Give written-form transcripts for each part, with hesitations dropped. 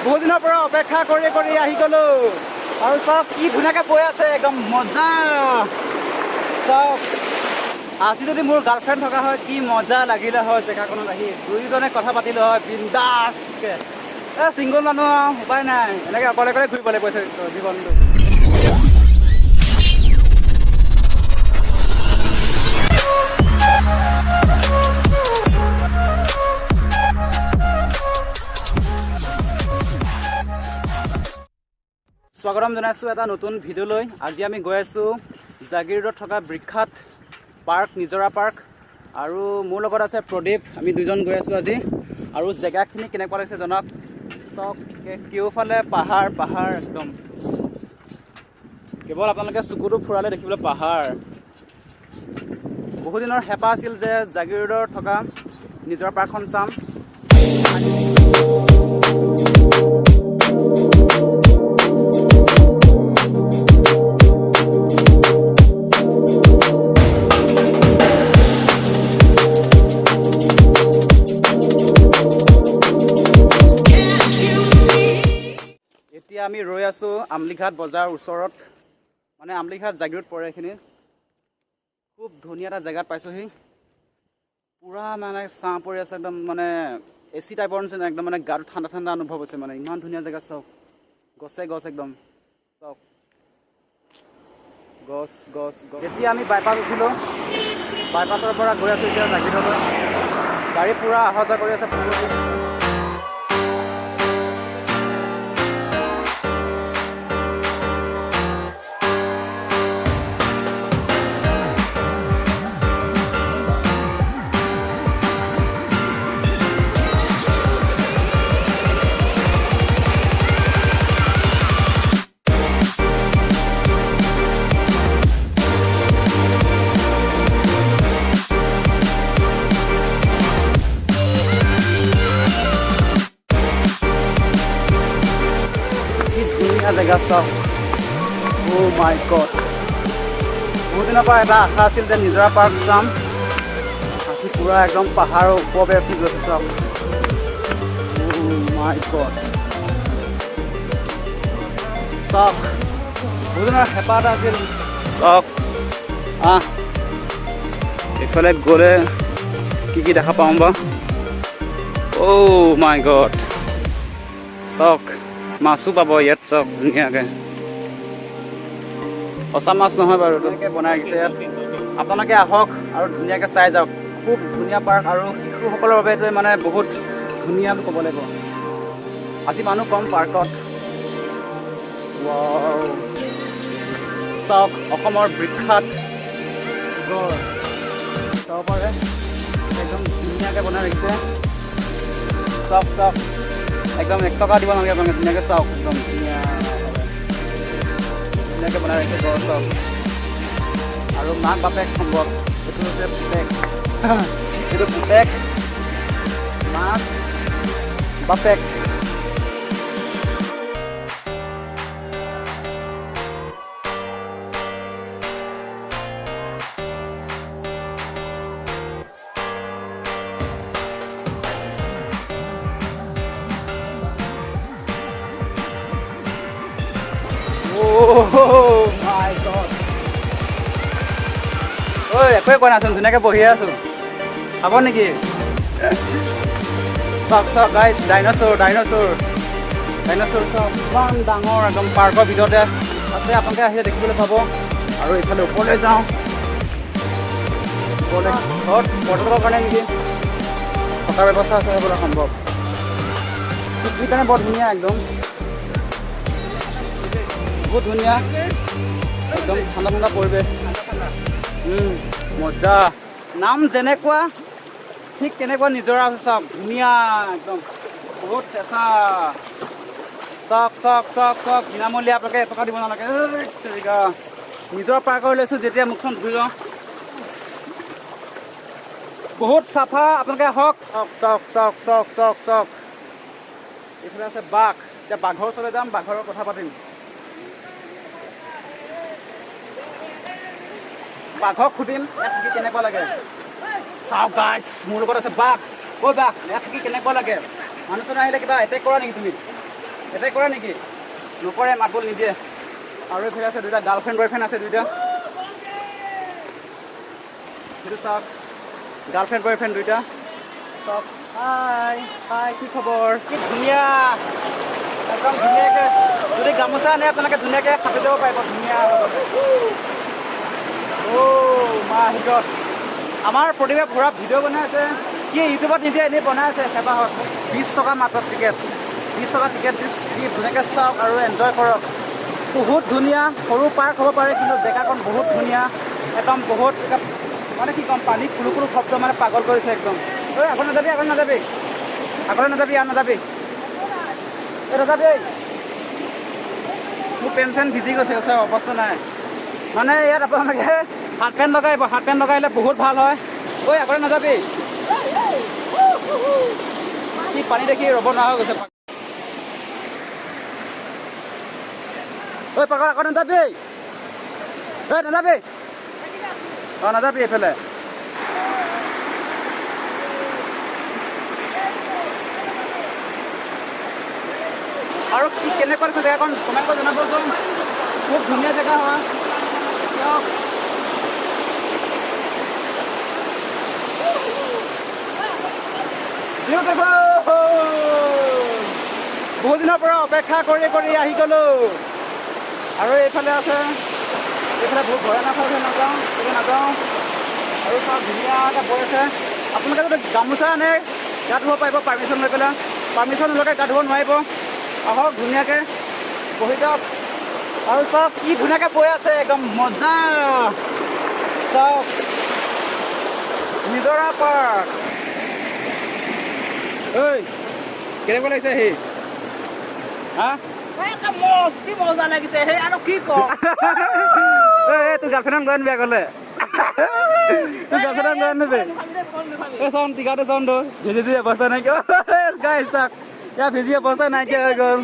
বহুত দিনৰ পৰা অপেক্ষা কৰি কৰি আহি গ'লো আৰু চাওক কি ধুনীয়াকৈ বৈ আছে একদম মজা চাওক আজি যদি মোৰ গাৰ্লফ্ৰেণ্ড থকা হয় কি মজা লাগিলে হয় জেগাখনত আহি দুয়োজনে কথা পাতিলোঁ হয় বিন্দাছকৈ ছিংগল মানুহ আৰু উপায় নাই এনেকৈ অকলে অকলে ঘূৰিব লাগিব জীৱনটো স্বাগতম জনাইছোঁ এটা নতুন ভিডিঅ'লৈ আজি আমি গৈ আছোঁ জাগিৰোডত থকা বিখ্যাত পাৰ্ক নিজৰা পাৰ্ক আৰু মোৰ লগত আছে প্ৰদীপ আমি দুজন গৈ আছোঁ আজি আৰু জেগাখিনি কেনেকুৱা লাগিছে জনাওক চাওক কেওফালে পাহাৰ পাহাৰ একদম কেৱল আপোনালোকে চকুটো ফুৰালে দেখিবলৈ পাহাৰ বহুদিনৰ হেঁপাহ আছিল যে জাগিৰোডত থকা নিজৰা পাৰ্কখন চাম এতিয়া আমি ৰৈ আছোঁ আমলিঘাট বজাৰৰ ওচৰত মানে আমলিঘাট জাগিৰোড পৰে এইখিনি খুব ধুনীয়া এটা জেগাত পাইছোঁহি পূৰা মানে ছাঁ পৰি আছে একদম মানে এচি টাইপৰ নিচিনা একদম মানে গাটো ঠাণ্ডা ঠাণ্ডা অনুভৱ হৈছে মানে ইমান ধুনীয়া জেগা চাওক গছে গছ একদম চাওক গছ গছ গছ এতিয়া আমি বাইপাছ উঠিলোঁ বাইপাছৰ পৰা গৈ আছোঁ এতিয়া জাগিৰোডলৈ গাড়ী পূৰা অহা যোৱা কৰি আছে জেগা চাওক অ' মাই গড বহুত দিনৰ পৰা এটা আশা আছিল যে নিজৰা পাৰ্ক চাম আজি পূৰা একদম পাহাৰৰ ওপৰতে উঠি গৈছে চাওক অ' মাই গড চাওক বহুত দিনৰ হেঁপাহ এটা আছিল চাওক এইফালে গ'লে কি কি দেখা পাওঁ বা অ' মাই গড চাওক মাছো পাব ইয়াত চাওক ধুনীয়াকৈ সঁচা মাছ নহয় বাৰু ধুনীয়াকৈ বনাই ৰাখিছে ইয়াত আপোনালোকে আহক আৰু ধুনীয়াকৈ চাই যাওক খুব ধুনীয়া পাৰ্ক আৰু শিশুসকলৰ বাবে এইটোৱে মানে বহুত ধুনীয়া বুলি ক'ব লাগিব আজি মানুহ কম পাৰ্কত চাওক অসমৰ বিখ্যাত গড় চাব পাৰে একদম ধুনীয়াকৈ বনাই ৰাখিছে চাওক চাওক একদম 1 টকা দিব নালাগে আপোনালোকে ধুনীয়াকৈ চাওক একদম ধুনীয়াকৈ বনাই ৰাখিছে গড় চাওক আৰু মাক বাপেক সম্ভৱ এইটো হৈছে পুতেক এইটো পুতেক মাক বাপেক ঐ একোৱে কোৱা নাচোন ধুনীয়াকৈ বহি আছোঁ খাব নেকি চাওক চাওক গাইছ ডাইন'ছৰ চাওক ইমান ডাঙৰ একদম পাৰ্কৰ ভিতৰতে আছে আপোনালোকে আহিলে দেখিবলৈ পাব আৰু এইফালে ওপৰলৈ যাওঁ ওপৰলৈ ঘৰত পৰ্যটকৰ কাৰণে নেকি থকাৰ ব্যৱস্থা আছে হ'বলৈ সম্ভৱ পিকনিক কাৰণে বৰ ধুনীয়া একদম বহুত ধুনীয়া একদম ঠাণ্ডা ঠাণ্ডা পৰিৱেশ মজা নাম যেনেকুৱা ঠিক তেনেকুৱা নিজৰা আছে চাওক ধুনীয়া একদম বহুত চেঁচা চাওক চাওক চাওক চাওক বিনামূলীয়া আপোনালোকে 1 টকা দিব নালাগে নিজৰ পাৰ্কৰ লৈছোঁ যেতিয়া মুখখন ধুই লওঁ বহুত চাফা আপোনালোকে আহক চাওক চাওক চাওক চাওক চাওক এইফালে আছে বাঘ এতিয়া বাঘৰ ওচৰলৈ যাম বাঘৰ কথা পাতিম বাঘক সুধিম ইয়াত কেনেকুৱা লাগে চাওক গাইছ মোৰ লগত আছে বাঘ কৈ বা ইয়াত থাকি কেনেকুৱা লাগে মানুহ চানুহ আহিলে কিবা এটেক কৰা নেকি তুমি এটেক কৰা নেকি নকৰে মাত বোল নিদিয়ে আৰু এইফালে আছে দুটা গাৰ্লফ্ৰেণ্ড বয়ফ্ৰেণ্ড আছে দুইটা সেইটো চাওক গাৰ্লফ্ৰেণ্ড বয়ফ্ৰেণ্ড দুইটা চাওক হাই হাই কি খবৰ কি ধুনীয়া একদম ধুনীয়াকৈ যদি গামোচা আনে আপোনালোকে ধুনীয়াকৈ খাপি যাব পাৰিব ধুনীয়া মা হিগত আমাৰ প্ৰতিভা ঘৰত ভিডিঅ' বনাই আছে কি ইউটিউবত নিদিয়ে এনেই বনাই আছে সেৱাহত 20 টকা মাত্ৰ টিকেট 20 টকা টিকেট দি ধুনীয়াকৈ চাওক আৰু এনজয় কৰক বহুত ধুনীয়া সৰু পাৰ্ক হ'ব পাৰে কিন্তু জেগাকণ বহুত ধুনীয়া একদম বহুত মানে কি ক'ম পানী কুলু কুলু শব্দ মানে পাগল কৰিছে একদম ঐ আগত নাযাবি আগত নাযাবি আগলৈ নাযাবি ইয়াত নাযাবি এই নাযাবি মোৰ পেণ্ট চেণ্ট ভিজি গৈছে ওচৰ অৱস্থা নাই মানে ইয়াত আপোনালোকে হাফ পেণ্ট লগাইব হাফ পেণ্ট লগাইলে বহুত ভাল হয় ঐ আগলৈ নাযাবি সি পানী দেখি ৰ'ব নোৱাৰা হৈ গৈছে ঐ পাগল আগত নাযাবি ঐ নাযাবি অঁ নাযাবি এইফালে আৰু কি কেনেকুৱা আছে জেগাখন কমেণ্ট কৰি জনাবচোন খুব ধুনীয়া জেগা হয় বহুত দিনৰ পৰা অপেক্ষা কৰি কৰি আহি গ'লোঁ আৰু এইফালে আছে এইফালে বহুত ভয় নাথাকে নাযাওঁ এতিয়া নাযাওঁ আৰু চব ধুনীয়াকৈ বৈ আছে আপোনালোকে যদি গামোচা আনে গা ধুব পাৰিব পাৰ্মিশ্যন লৈ পেলাই পাৰ্মিশ্যন নলগাই গা ধুব নোৱাৰিব আহক ধুনীয়াকৈ বহি যাওক আৰু চব কি ধুনীয়াকৈ বৈ আছে একদম মজা চব নিজৰা পাৰ্ক ঐ কেনেকুৱা লাগিছে সি হা মস্তি মজা লাগিছে সেই আৰু কি কওঁ তোৰ গাৰ্লফ্ৰেণ্ডক লৈ আনিবি আগলৈ তোৰ গাৰ্লফ্ৰেণ্ডক লৈ আনিবি এই চাউণ্ড টিকাটো চাউণ্ডটো ভিজি অৱস্থা নাইকিয়া গাই চাওক ইয়াৰ ভিজি অৱস্থা নাইকিয়া হৈ গ'ল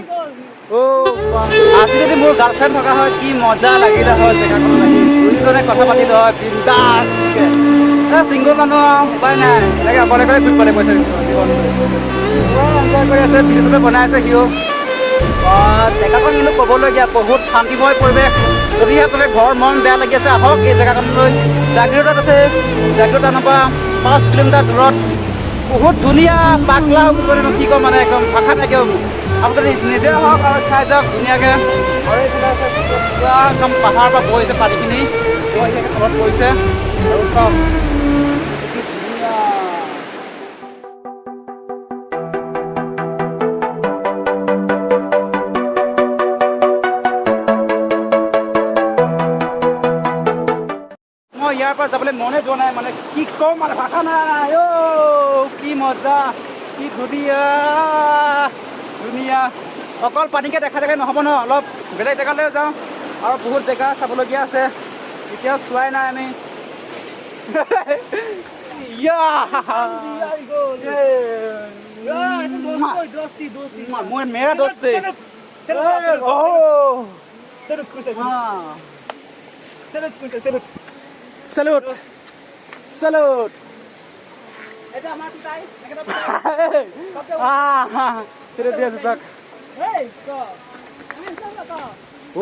আজি যদি মোৰ গাৰ্লফ্ৰেণ্ড থকা হয় কি মজা লাগিলে হয় জেগাখন লাগি দুইজনে কথা পাতিলে হয় বিন্দাছকৈ চিংগল মানুহ উপায় নাই এনেকৈ অকলে অকলে ঘূৰিব লাগিব জীৱনটো এনজয় কৰি আছে ভিডিঅ' চিডিঅ' বনাই আছে সিও জেগাখন কিন্তু ক'বলগীয়া বহুত শান্তিময় পৰিৱেশ যদিহে আপোনাৰ ঘৰ মন বেয়া লাগি আছে আহক এই জেগাখনলৈ জাগিৰোডত আছে জাগিৰোড পৰা 5 কিলোমিটাৰ দূৰত বহুত ধুনীয়া পাগলা কি ক'ম মানে একদম ভাষা নাইকিয়া আপুনি নিজে আহক আৰু খাই যাওক ধুনীয়াকৈ আৰু এইফালে আছে পুৰা একদম পাহাৰৰ পৰা বৈ আছে পানীখিনি বৈ তলত পৰিছে আৰু চব ধুনীয়া ইয়াৰ পৰা যাবলৈ মনে যোৱা নাই মানে কি ক'ম মানে ভাষা নাই কি মজা কি ধুনীয়া ধুনীয়া অকল পানীকে দেখা দেখাই নহ'ব ন অলপ বেলেগ জেগালৈ যাওঁ আৰু বহুত জেগা চাবলগীয়া আছে এতিয়াও চোৱাই নাই আমি মেৰা দোস্তি Salute! Salute!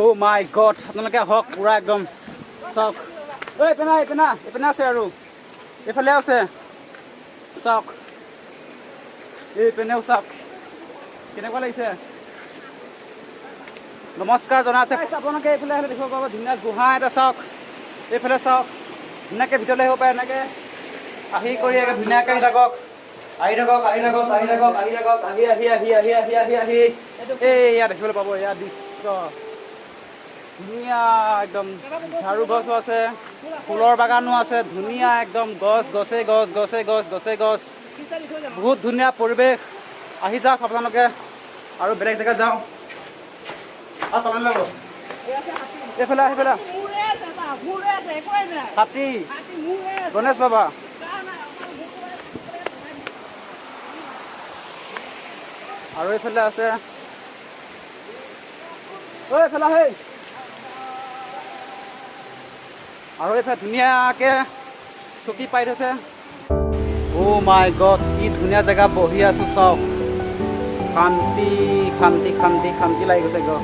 Oh my God! আপোনালোকে আহক পুৰা একদম চাওক এইপিনে আছে আৰু এইফালে আছে চাওক এইপিনেও চাওক কেনেকুৱা লাগিছে নমস্কাৰ জনাইছে আপোনালোকে এইফালে আহিলে দেখিব পাব ধুনীয়া গুহা এটা চাওক এইফালে চাওক ধুনীয়াকৈ ভিতৰলৈ আহিব পাৰে এনেকৈ আহি কৰি ধুনীয়াকৈ আহি থাকক আহি এই ইয়াত দেখিবলৈ পাব ইয়াৰ দৃশ্য ধুনীয়া একদম ঝাৰু গছো আছে ফুলৰ বাগানো আছে ধুনীয়া একদম গছ বহুত ধুনীয়া পৰিৱেশ আহি যাওক আপোনালোকে আৰু বেলেগ জেগাত যাওঁ এইফালে হাতী গণেশ বাবা আৰু এইফালে আছে এইফালে আহে আৰু এইফালে ধুনীয়াকৈ চকী পাই থৈছে Oh my god, কি ধুনীয়া জেগা বহি আছো চাওক শান্তি শান্তি শান্তি শান্তি লাগি গৈছে একদম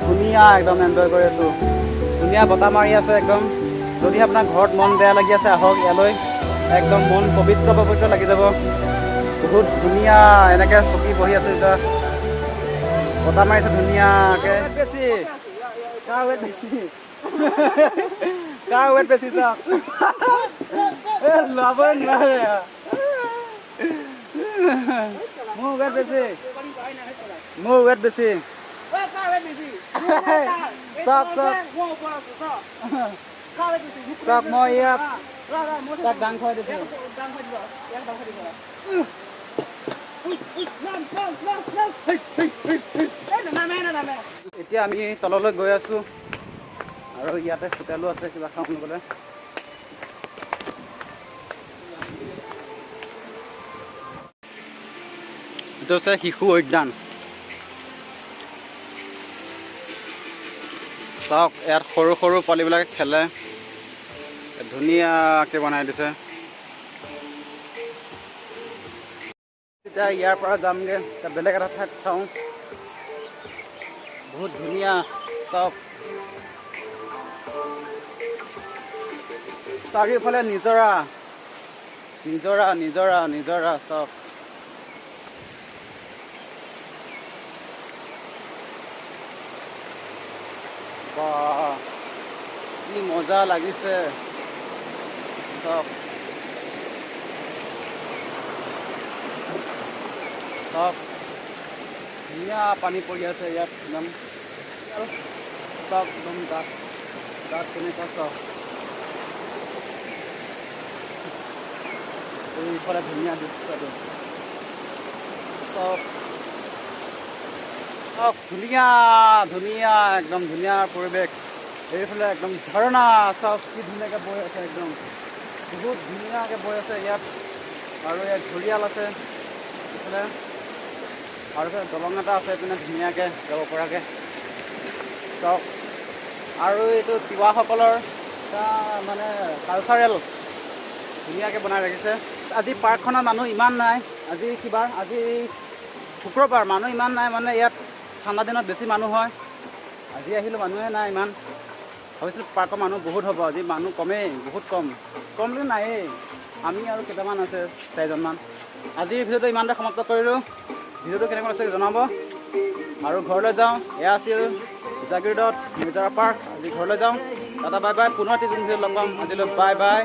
ধুনীয়া একদম এনজয় কৰি আছো ধুনীয়া বতাহ মাৰি আছে একদম যদি আপোনাৰ ঘৰত মন বেয়া লাগি আছে আহক ইয়ালৈ একদম মন পবিত্ৰ পবিত্ৰ লাগি যাব বহুত ধুনীয়া এনেকৈ চকী বহি আছো এতিয়া বতাহ মাৰিছে ধুনীয়াকৈ বেছি কাৰ ৱেট বেছি কাৰ ৱেট বেছি চাওক ল'বই নোৱাৰে মোৰ ৱেট বেছি মোৰ ৱেট বেছি চাওক চাওক চাওক মই ইয়াত তাক দাং খুৱাই দিছোঁ এতিয়া আমি তললৈ গৈ আছোঁ আৰু ইয়াতে হোটেলো আছে কিবা খাম গ'লে এইটো হৈছে শিশু উদ্যান চাওক ইয়াত সৰু সৰু পোৱালিবিলাকে খেলে ধুনীয়াকৈ বনাই দিছে এতিয়া ইয়াৰ পৰা যামগৈ এতিয়া বেলেগ এটা ঠাইত চাওঁ বহুত ধুনীয়া চাওক চাৰিওফালে নিজৰা নিজৰা নিজৰা নিজৰা চাওক বাহ কি মজা লাগিছে চাওক চাওক ধুনীয়া পানী পৰি আছে ইয়াত একদম চাওক একদম গাত গাত কেনেকুৱা চাওক এইফালে ধুনীয়া দৃশ্যটো চাওক চাওক ধুনীয়া ধুনীয়া একদম ধুনীয়া পৰিৱেশ এইফালে একদম ঝৰ্ণা চাওক কি ধুনীয়াকৈ বৈ আছে একদম বহুত ধুনীয়াকৈ বৈ আছে ইয়াত আৰু ইয়াত ঘৰিয়াল আছে এইফালে আৰু দলং এটা আছে এইপিনে ধুনীয়াকৈ যাব পৰাকৈ চাওক আৰু এইটো তিৱাসকলৰ এটা মানে কালচাৰেল ধুনীয়াকৈ বনাই ৰাখিছে আজি পাৰ্কখনত মানুহ ইমান নাই আজি আজি শুক্ৰবাৰ মানুহ ইমান নাই মানে ইয়াত ঠাণ্ডা দিনত বেছি মানুহ হয় আজি আহিলোঁ মানুহে নাই ইমান ভাবিছিলোঁ পাৰ্কৰ মানুহ বহুত হ'ব আজি মানুহ কমেই বহুত কম বুলি নায়েই আমি আৰু কেইটামান আছে 4জনমান আজিৰ ভিডিঅ'টো ইমানতে সমাপ্ত কৰিলোঁ ভিডিঅ'টো কেনেকুৱা আছে জনাব আৰু ঘৰলৈ যাওঁ এয়া আছিল জাগিৰোডত নিজৰা পাৰ্ক আজি ঘৰলৈ যাওঁ দাদা বাই বাই পুনৰ এটি ভিডিঅ'ত লগ পাম আজিলৈ বাই বাই